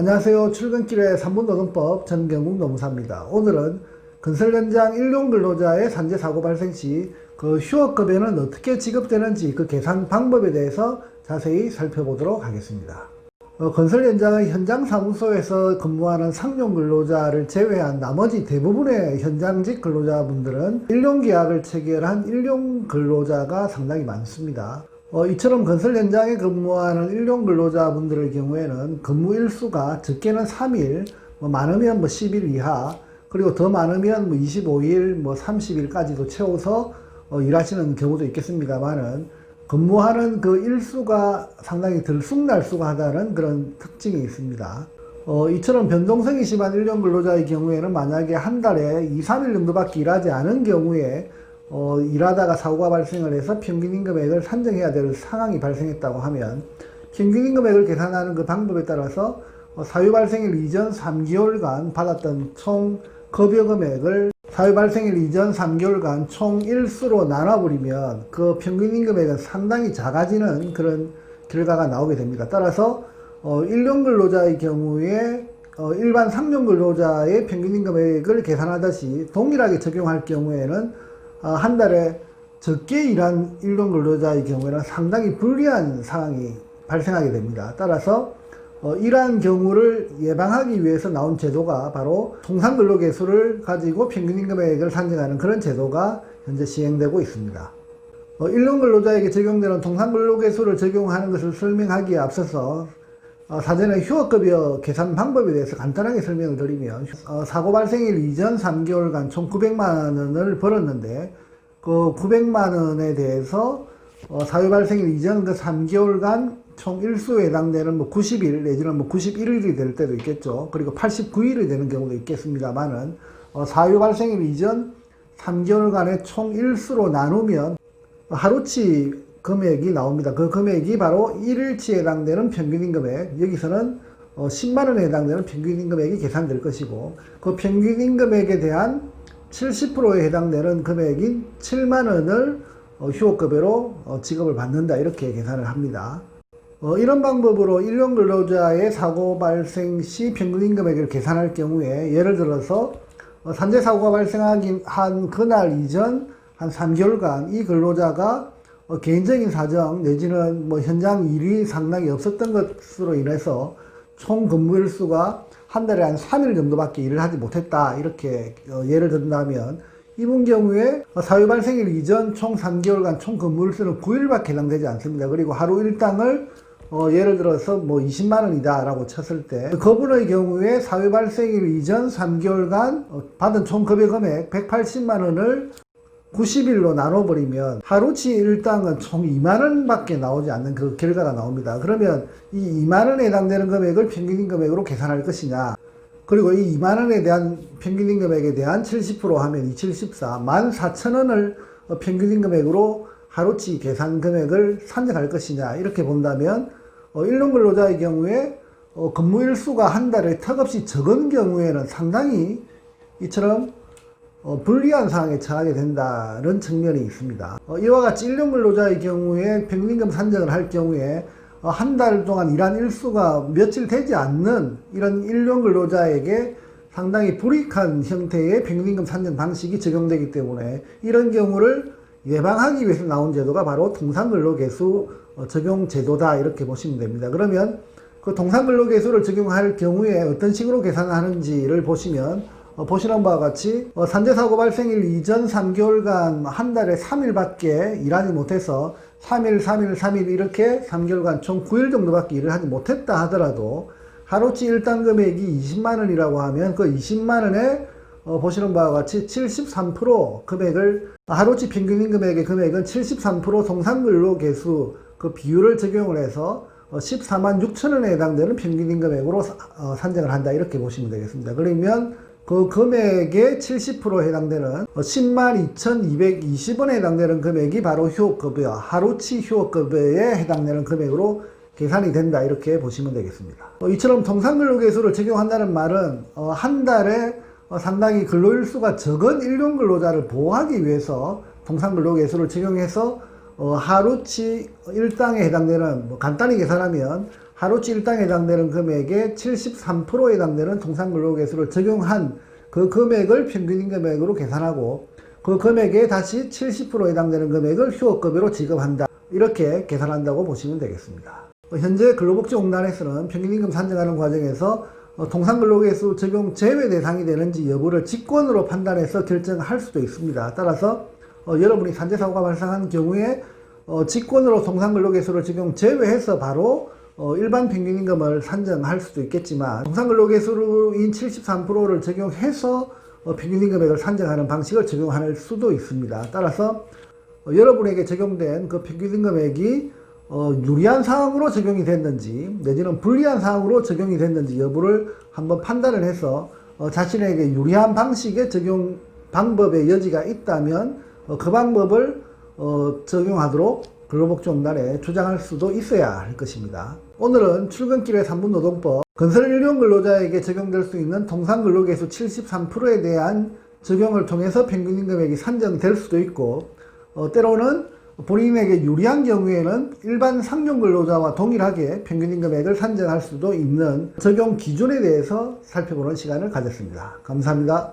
안녕하세요. 출근길의 3분 노동법 전경국 노무사입니다. 오늘은 건설 현장 일용 근로자의 산재 사고 발생 시 그 휴업급여는 어떻게 지급되는지 그 계산 방법에 대해서 자세히 살펴보도록 하겠습니다. 건설 현장의 현장 사무소에서 근무하는 상용 근로자를 제외한 나머지 대부분의 현장직 근로자분들은 일용계약을 체결한 일용 근로자가 상당히 많습니다. 이처럼 건설 현장에 근무하는 일용 근로자분들의 경우에는 근무 일수가 적게는 3일, 많으면 10일 이하, 그리고 더 많으면 25일, 30일까지도 채워서 일하시는 경우도 있겠습니다만은 근무하는 그 일수가 상당히 들쑥날쑥하다는 그런 특징이 있습니다. 이처럼 변동성이 심한 일용 근로자의 경우에는 만약에 한 달에 2, 3일 정도밖에 일하지 않은 경우에 일하다가 사고가 발생을 해서 평균임금액을 산정해야 될 상황이 발생했다고 하면 평균임금액을 계산하는 그 방법에 따라서 사유 발생일 이전 3개월간 받았던 총 급여금액을 사유 발생일 이전 3개월간 총 일수로 나눠버리면 그 평균임금액은 상당히 작아지는 그런 결과가 나오게 됩니다. 따라서 일용 근로자의 경우에 일반 상용 근로자의 평균임금액을 계산하듯이 동일하게 적용할 경우에는 한 달에 적게 일한 일용 근로자의 경우에는 상당히 불리한 상황이 발생하게 됩니다. 따라서 이러한 경우를 예방하기 위해서 나온 제도가 바로 통상근로계수를 가지고 평균임금액을 산정하는 그런 제도가 현재 시행되고 있습니다. 일용 근로자에게 적용되는 통상근로계수를 적용하는 것을 설명하기에 앞서서 사전에 휴업급여 계산 방법에 대해서 간단하게 설명을 드리면 사고 발생일 이전 3개월간 총 900만 원을 벌었는데 그 900만 원에 대해서 사유 발생일 이전 그 3개월간 총 일수에 해당되는 90일 내지는 91일이 될 때도 있겠죠. 그리고 89일이 되는 경우도 있겠습니다만은 사유 발생일 이전 3개월간의 총 일수로 나누면 하루치 금액이 나옵니다. 그 금액이 바로 1일치에 해당되는 평균임금액, 여기서는 10만원에 해당되는 평균임금액이 계산될 것이고 그 평균임금액에 대한 70%에 해당되는 금액인 7만원을 휴업급여로 지급을 받는다, 이렇게 계산을 합니다. 이런 방법으로 일용 근로자의 사고 발생 시 평균임금액을 계산할 경우에 예를 들어서 산재 사고가 발생한 그날 이전 한 3개월간 이 근로자가 개인적인 사정 내지는 현장 일이 상당히 없었던 것으로 인해서 총 근무일수가 한 달에 한 3일 정도밖에 일을 하지 못했다, 이렇게 예를 든다면 이분 경우에 사유 발생일 이전 총 3개월간 총 근무일수는 9일밖에 해당되지 않습니다. 그리고 하루 일당을 예를 들어서 20만원이다 라고 쳤을 때 그분의 경우에 사유 발생일 이전 3개월간 받은 총 급여 금액 180만원을 90일로 나눠버리면 하루치 일당은 총 2만원 밖에 나오지 않는 그 결과가 나옵니다. 그러면 이 2만원에 해당되는 금액을 평균임금액으로 계산할 것이냐, 그리고 이 2만원에 대한 평균임금액에 대한 70% 하면 274, 14,000원을 평균임금액으로 하루치 계산 금액을 산정할 것이냐, 이렇게 본다면 일용 근로자의 경우에 근무일수가 한 달에 턱없이 적은 경우에는 상당히 이처럼 불리한 상황에 처하게 된다는 측면이 있습니다. 이와 같이 일용 근로자의 경우에 평균임금 산정을 할 경우에 한 달 동안 일한 일수가 며칠 되지 않는 이런 일용 근로자에게 상당히 불이익한 형태의 평균임금 산정 방식이 적용되기 때문에 이런 경우를 예방하기 위해서 나온 제도가 바로 통상근로계수 적용 제도다, 이렇게 보시면 됩니다. 그러면 그 통상근로계수를 적용할 경우에 어떤 식으로 계산하는지를 보시면 보시는 바와 같이 산재사고 발생일 이전 3개월간 한 달에 3일밖에 일하지 못해서 3일, 3일, 3일 이렇게 3개월간 총 9일 정도밖에 일을 하지 못했다 하더라도 하루치 일당 금액이 20만원이라고 하면 그 20만원에 보시는 바와 같이 73% 금액을 하루치 평균임금액의 금액은 73% 통상근로계수 그 비율을 적용을 해서 14만 6천원에 해당되는 평균임금액으로 산정을 한다, 이렇게 보시면 되겠습니다. 그러면 그 금액의 70%에 해당되는 10만 2,220원에 해당되는 금액이 바로 휴업급여, 하루치 휴업급여에 해당되는 금액으로 계산이 된다, 이렇게 보시면 되겠습니다. 이처럼 통상근로계수를 적용한다는 말은 한 달에 상당히 근로일수가 적은 일용 근로자를 보호하기 위해서 통상근로계수를 적용해서 하루치 일당에 해당되는, 간단히 계산하면 하루치 일당에 해당되는 금액의 73%에 해당되는 통상근로계수를 적용한 그 금액을 평균임금액으로 계산하고 그 금액에 다시 70%에 해당되는 금액을 휴업급여로 지급한다. 이렇게 계산한다고 보시면 되겠습니다. 현재 근로복지공단에서는 평균임금 산정하는 과정에서 통상근로계수 적용 제외 대상이 되는지 여부를 직권으로 판단해서 결정할 수도 있습니다. 따라서 여러분이 산재사고가 발생한 경우에 직권으로 통상근로계수를 적용 제외해서 바로 일반 평균임금을 산정할 수도 있겠지만 통상근로계수인 73%를 적용해서 평균임금액을 산정하는 방식을 적용할 수도 있습니다. 따라서 여러분에게 적용된 그 평균임금액이 유리한 사항으로 적용이 됐는지 내지는 불리한 사항으로 적용이 됐는지 여부를 한번 판단을 해서 자신에게 유리한 방식의 적용 방법의 여지가 있다면 그 방법을 적용하도록 근로복지공단에 주장할 수도 있어야 할 것입니다. 오늘은 출근길의 3분 노동법, 건설 일용 근로자에게 적용될 수 있는 통상근로계수 73%에 대한 적용을 통해서 평균임금액이 산정될 수도 있고 때로는 본인에게 유리한 경우에는 일반 상용근로자와 동일하게 평균임금액을 산정할 수도 있는 적용 기준에 대해서 살펴보는 시간을 가졌습니다. 감사합니다.